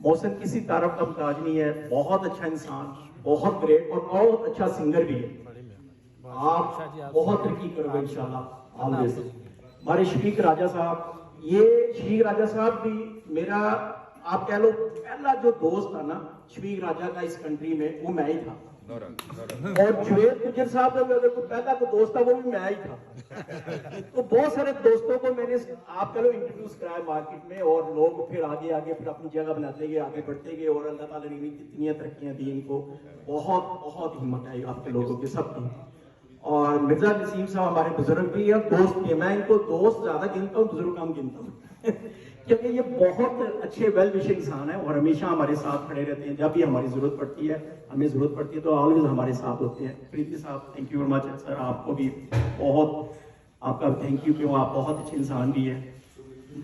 मोहसिन किसी तारफ का मुताज नहीं है, बहुत अच्छा इंसान, बहुत ग्रेट और बहुत अच्छा सिंगर भी है। आप बहुत तरक्की करोगे इंशाल्लाह। हमारे शफीक राजा साहब, ये शफीक राजा साहब भी मेरा, आप कह लो पहला जो दोस्त था ना शफीक राजा का इस कंट्री में, वो मैं ही था। और जुवेद गुजर साहब का अगर कोई पहला कोई दोस्त था वो भी मैं ही था। तो बहुत सारे दोस्तों को मैंने आप कह लो इंट्रोड्यूस कराया मार्केट में, और लोग फिर आगे आगे फिर अपनी जगह बनाते गए, आगे बढ़ते गए, और अल्लाह ताला ने भी कितनी तरक्कियां दी इनको। बहुत बहुत हिम्मत आई आपके लोगों की, सबकी। और मिर्जा नसीम साहब हमारे बुजुर्ग भी है, दोस्त भी है। मैं इनको दोस्त ज्यादा गिनता हूँ, बुजुर्ग कम गिनता हूँ क्योंकि ये बहुत अच्छे वेल विशिंग इंसान है और हमेशा हमारे साथ खड़े रहते हैं। जब भी हमारी जरूरत पड़ती है, हमें जरूरत पड़ती है तो ऑलवेज हमारे साथ होते हैं। प्रीति साहब, thank you very much sir, आपको भी बहुत आपका थैंक यू, क्यों आप बहुत अच्छे इंसान भी हैं।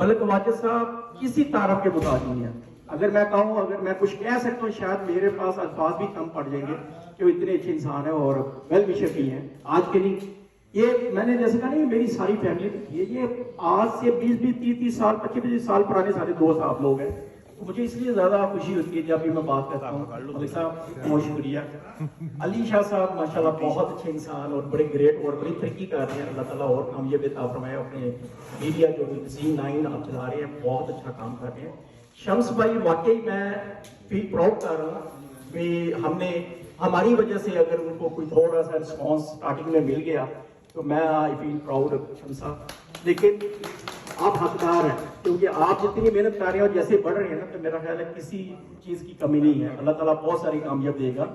मलिक वाजिद साहब किसी तारफ के मुताबिक नहीं है। अगर मैं कहूँ, अगर मैं कुछ कह सकता हूँ, शायद मेरे पास अल्फाज भी कम पड़ जाएंगे कि वो इतने अच्छे इंसान है और वेल विशर भी हैं। आज के नहीं, ये मैंने जैसे कहा ना, ये मेरी सारी फैमिली थी, ये आज से 20-30 साल 25 साल पुराने सारे दोस्त आप लोग हैं। तो मुझे इसलिए ज्यादा खुशी होती है जब भी मैं बात करता हूँ। मलिक साहब बहुत शुक्रिया। अली शाह साहब माशाल्लाह बहुत अच्छे इंसान और बड़े ग्रेट और बड़ी तरक्की कर रहे हैं। अल्लाह ताला और कामयाब अता फरमाए। अपने मीडिया जो Zee9 आप चला रहे हैं, बहुत अच्छा काम कर रहे हैं। शम्स भाई, वाकई मैं फील प्राउड कर रहा हूँ कि हमने, हमारी वजह से अगर उनको कोई थोड़ा सा रिस्पॉन्स स्टार्टिंग में मिल गया तो मैं आई फील प्राउड शम्स साहब। लेकिन आप हकदार हैं, क्योंकि आप जितनी मेहनत कर रहे हैं और जैसे बढ़ रहे हैं ना, तो मेरा ख्याल है किसी चीज़ की कमी नहीं है। अल्लाह ताला बहुत सारी कामयाब देगा।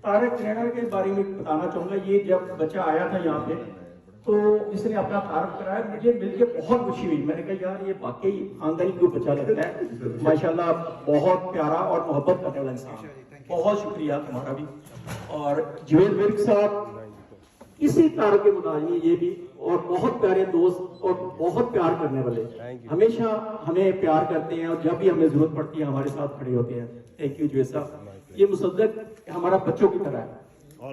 तारक रैना के बारे में बताना चाहूँगा। ये जब बच्चा आया था यहाँ पे तो इसने अपना तारक कराया, मुझे मिलके बहुत खुशी हुई। मैंने कहा यार ये वाकई खानदानी को बच्चा लगता है माशाल्लाह, बहुत प्यारा और मोहब्बत करने वाला इंसान। बहुत शुक्रिया तुम्हारा भी। और जुवेद विर्क साहब इसी तारक के मुताबिक ये भी, और बहुत प्यारे दोस्त और बहुत प्यार करने वाले, हमेशा हमें प्यार करते हैं और जब भी हमें जरूरत पड़ती है हमारे साथ खड़े होते हैं। थैंक यू जुवेद साहब। ये मुसद्दक हमारा बच्चों की तरह है,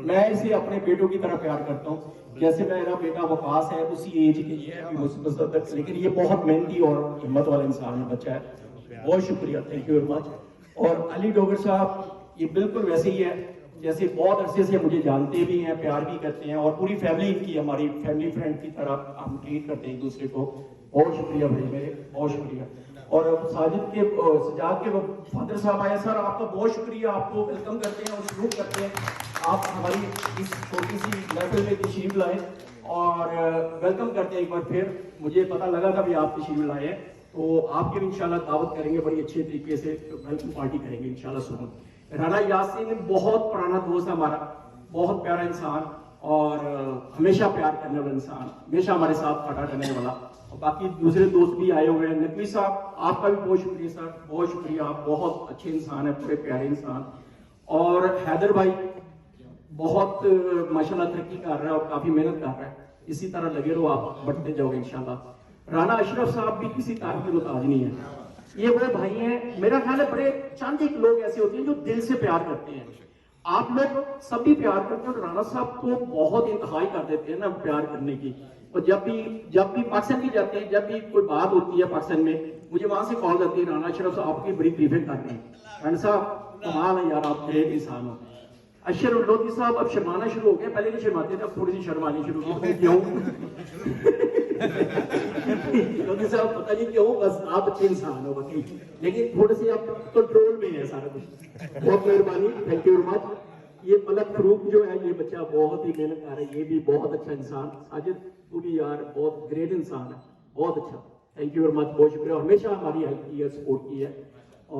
मैं इसे अपने बेटों की तरह प्यार करता हूँ। जैसे मेरा बेटा वकास है, उसी एज के ये है मुसद्दक, लेकिन ये बहुत मेहनती और हिम्मत वाला इंसान बच्चा है। बहुत शुक्रिया, थैंक यू वेरी मच। और अली डोगर साहब ये बिल्कुल वैसे ही है जैसे बहुत अरसे से मुझे जानते भी हैं, प्यार भी करते हैं, और पूरी फैमिली इनकी हमारी फैमिली फ्रेंड की तरह हम ट्रीट करते हैं एक दूसरे को। बहुत शुक्रिया भाई मेरे, बहुत शुक्रिया। और साजिद के सजाद के फादर साहब आए, सर आपका बहुत शुक्रिया, आपको वेलकम करते हैं और सलूट करते हैं। आप हमारी इस छोटी सी महफिल में तशरीफ लाए और वेलकम करते हैं एक बार फिर। मुझे पता लगा था भी आप तशरीफ लाए हैं, तो आपकी भी इंशाल्लाह दावत करेंगे, बड़ी अच्छे तरीके से वेलकम पार्टी करेंगे इंशाल्लाह सुन। राना यासीन बहुत पुराना दोस्त है हमारा, बहुत प्यारा इंसान और हमेशा प्यार करने वाला इंसान, हमेशा हमारे साथ खड़ा रहने वाला। और बाकी दूसरे दोस्त भी आए हुए हैं। नकवी साहब आपका भी बहुत शुक्रिया सर, बहुत शुक्रिया, आप बहुत अच्छे इंसान है, बड़े प्यारे इंसान। और हैदर भाई बहुत माशाल्लाह तरक्की कर रहा है और काफी मेहनत कर रहा है, इसी तरह लगे रहो, आप बढ़ते जाओगे इंशाल्लाह। राना अशरफ साहब भी किसी तारीफ के मुताज नहीं है, ये वो भाई हैं, मेरा ख्याल है बड़े चंद एक लोग ऐसे होते हैं जो दिल से प्यार करते हैं। आप लोग सभी प्यार करते हैं और राना साहब को बहुत इंतहाई कर देते हैं ना प्यार करने की। और जब भी पाकिस्तान भी जाते हैं, जब भी कोई बात होती है पाकिस्तान में, मुझे वहां से कॉल करती है, राना अशरफ साहब आपकी बड़ी तारीफें कर रहे हैं, राना साहब कमाल है यार, आप ग्रेट इंसान हो। अशर लोधी साहब अब शर्माना शुरू हो गया, पहले नहीं शर्माते थे, अब थोड़ी सी शर्म आनी शुरू की, क्यों लोधी साहब पता नहीं क्यों, बस आप अच्छे इंसान हो बाकी, लेकिन थोड़े से आप कंट्रोल में है सारा कुछ। बहुत मेहरबानी, थैंक यू वेरी मच। ये मलक फरूक जो है, ये बच्चा बहुत ही मेहनत कर रहा है, ये भी बहुत अच्छा इंसान। साजिद तू भी यार बहुत ग्रेट इंसान है, बहुत अच्छा, थैंक यू वेरी मच, बहुत शुक्रिया, हमेशा हमारी हेल्प की है, सपोर्ट की है।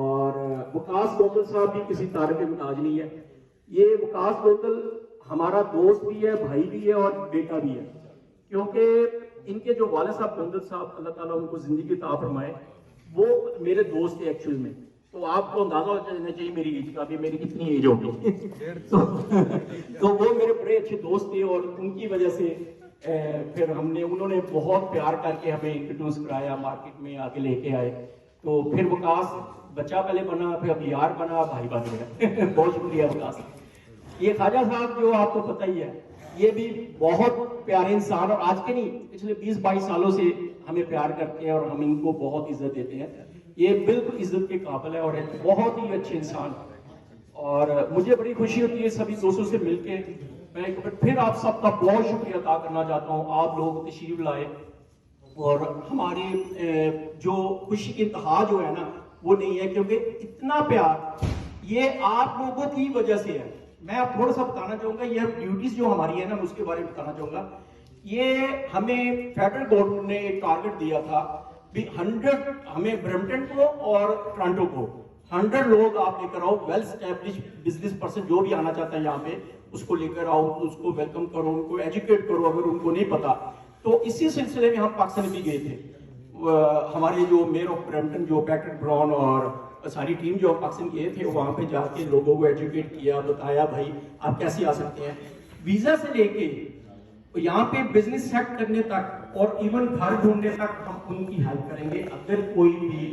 और वकास गोगल साहब भी किसी तारक के मुताज नहीं है। ये वकास गोगल हमारा दोस्त भी है, भाई भी है और बेटा भी है, क्योंकि इनके जो वाले साहब गोगल साहब, अल्लाह ताला उनको जिंदगी अता फरमाए, वो मेरे दोस्त थे एक्चुअल में। तो आपको अंदाजा होना चाहिए मेरी एज का, भी मेरी कितनी एज होगी तो वो मेरे बड़े अच्छे दोस्त थे और उनकी वजह से फिर उन्होंने बहुत प्यार करके हमें इंट्रोड्यूस कराया, मार्केट में आके लेके आए। तो फिर वकास बच्चा पहले बना, फिर अब यार बना, भाई बन गया बहुत शुक्रिया वकास। ये ख्वाजा साहब जो आपको पता ही है, ये भी बहुत प्यारे इंसान, और आज के नहीं पिछले 20-22 सालों से हमें प्यार करते हैं और हम इनको बहुत इज्जत देते हैं। ये बिल्कुल इज्जत के काबिल है और एक बहुत ही अच्छे इंसान। और मुझे बड़ी खुशी होती है सभी दोस्तों से मिलके। मैं एक बार फिर आप सबका बहुत शुक्रिया अदा करना चाहता हूँ, आप लोग तशरीफ लाए और हमारे जो खुशी की इंतहा जो है ना वो नहीं है, क्योंकि इतना प्यार ये आप लोगों की वजह से है। मैं आप थोड़ा सा बताना चाहूंगा, ये ड्यूटीज जो हमारी है ना उसके बारे में बताना चाहूंगा। ये हमें फेडरल गवर्नमेंट ने एक टारगेट दिया था भी 100, हमें ब्रैम्पटन को और टोरंटो को 100 लोग आप लेकर आओ, वेल स्टैब्लिश बिजनेस पर्सन जो भी आना चाहता है यहाँ पे उसको लेकर आओ, उसको वेलकम करो, उनको एजुकेट करो अगर उनको नहीं पता। तो इसी सिलसिले में हम पाकिस्तान भी गए थे। हमारे जो मेयर ऑफ ब्रैम्पटन जो पैट्रिक ब्राउन और सारी टीम जो पाकिस्तान गए थे वहाँ पे जाके लोगों को एजुकेट किया, बताया भाई आप कैसे आ सकते हैं, वीजा से लेके यहाँ पे बिजनेस सेट करने तक और इवन घर ढूंढने तक हम उनकी हेल्प करेंगे। अगर कोई भी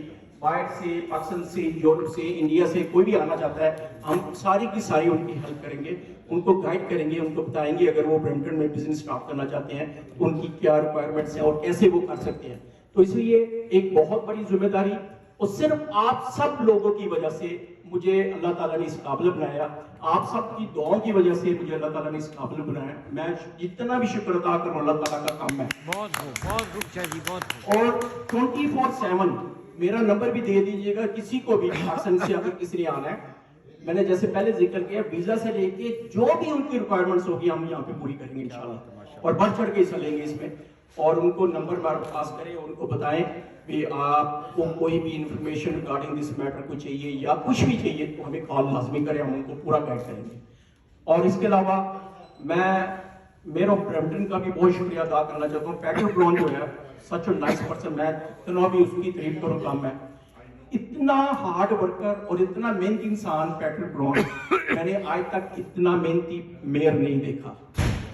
बाहर से, पाकिस्तान से, यूरोप से, इंडिया से कोई भी आना चाहता है, हम सारी की सारी उनकी हेल्प करेंगे, उनको गाइड करेंगे, उनको बताएंगे अगर वो ब्रैम्पटन में बिजनेस स्टार्ट करना चाहते हैं तो उनकी क्या रिक्वायरमेंट्स हैं और कैसे वो कर सकते हैं। तो इसलिए एक बहुत बड़ी जिम्मेदारी, और सिर्फ आप सब लोगों की वजह से मुझे अल्लाह ताला ने इस काबिल बनाया, आप सब की दुआओं की वजह से मुझे अल्लाह ताला ने इस काबिल बनाया। मैं जितना भी शुक्र अदा करूं अल्लाह ताला का काम है। बहुत और 24/7 मेरा नंबर भी दे दीजिएगा किसी को भी पाकिस्तान से अगर किसी ने आना है। मैंने जैसे पहले जिक्र किया, वीजा से लेके जो भी उनकी रिक्वायरमेंट्स होगी हम यहाँ पे पूरी करेंगे इंशाल्लाह, और बढ़ चढ़ के हिस्सा लेंगे इसमें। और उनको नंबर पास करें, उनको बताएं कि आपको कोई भी इंफॉर्मेशन रिगार्डिंग दिस मैटर को चाहिए या कुछ भी चाहिए तो हमें कॉल लाजमी करें, हम उनको पूरा गाइड करेंगे। और इसके अलावा मैं मेयर ऑफ ब्रैम्पटन का भी बहुत शुक्रिया अदा करना चाहता हूँ। पैट्रिक ब्राउन जो है सच अ नाइस पर्सन, मैं इतना भी उसकी तारीफ करूँ कम है। इतना हार्ड वर्कर और इतना मेहनती इंसान पैट्रिक ब्राउन, मैंने आज तक इतना मेहनती मेयर नहीं देखा।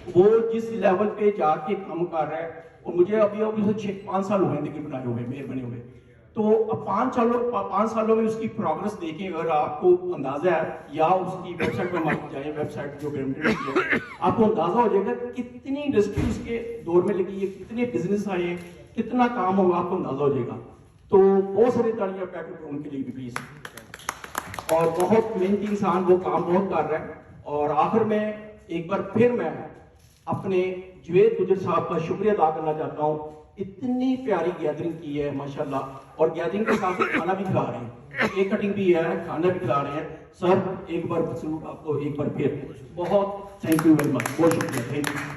वो जिस लेवल पे जाके काम कर रहा है, और मुझे अभी 5 साल हुए हैं बनाए हुए, मेयर बने हुए। तो अब 5 सालों में उसकी प्रोग्रेस देखिए, अगर आपको अंदाजा है या उसकी वेबसाइट पर आप जाए, वेबसाइट जो ब्रैम्पटन की है, आपको अंदाजा हो जाएगा कितनी इंडस्ट्री उसके दौर में लगी है, कितने बिजनेस आए हैं, कितना काम होगा, आपको अंदाजा हो जाएगा। तो बहुत सारी तालियां पैट्रिक ब्राउन के लिए भी प्लीज। और बहुत मेहनती इंसान, वो काम बहुत कर रहा है। और आखिर में एक बार फिर मैं अपने जुवेद गुजर साहब का शुक्रिया अदा करना चाहता हूँ। इतनी प्यारी गैदरिंग की है माशाल्लाह, और गैदरिंग के साथ खाना भी खिला रहे हैं, केक कटिंग भी है, खाना भी खिला रहे हैं। सर एक बार आपको एक बार फिर बहुत थैंक यू वेरी मच, बहुत शुक्रिया, थैंक यू।